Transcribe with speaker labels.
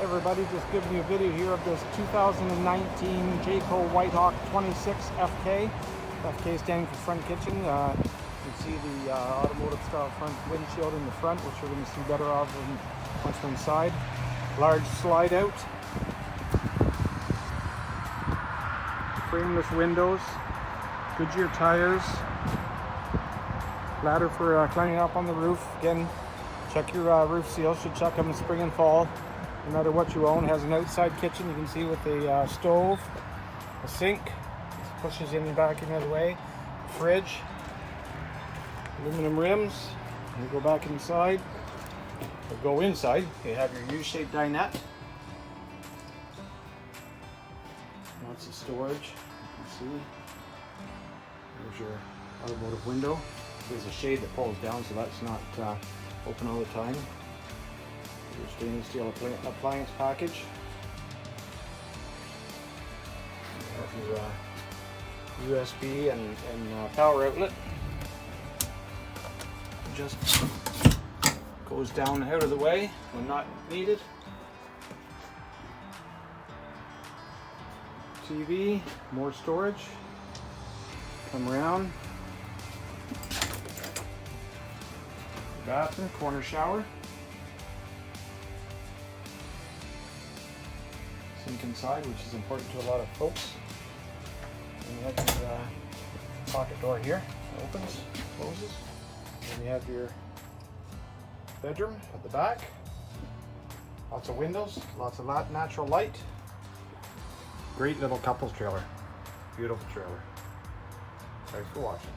Speaker 1: Everybody, just giving you a video here of this 2019 Jayco White Hawk 26 FK. FK standing for front kitchen. You can see the automotive style front windshield in the front, which you're going to see better of once we're inside. Large slide out. Frameless windows. Goodyear tires. Ladder for climbing up on the roof. Again, check your roof seals. Should check them in spring and fall. No matter what you own, it has an outside kitchen. You can see with a stove, a sink, pushes in and back in the other way, fridge, aluminum rims. You go back inside, or go inside. You have your U-shaped dinette. Lots of storage. You can see. There's your automotive window. There's a shade that pulls down, so that's not open all the time. Your stainless steel appliance package. You have your USB and power outlet. Just goes down out of the way when not needed. TV, more storage. Come around. Bathroom, corner shower. Sink inside, which is important to a lot of folks. And you have your pocket door here. It opens, closes. And you have your bedroom at the back. Lots of windows, lots of natural light. Great little couples trailer. Beautiful trailer. Thanks for watching.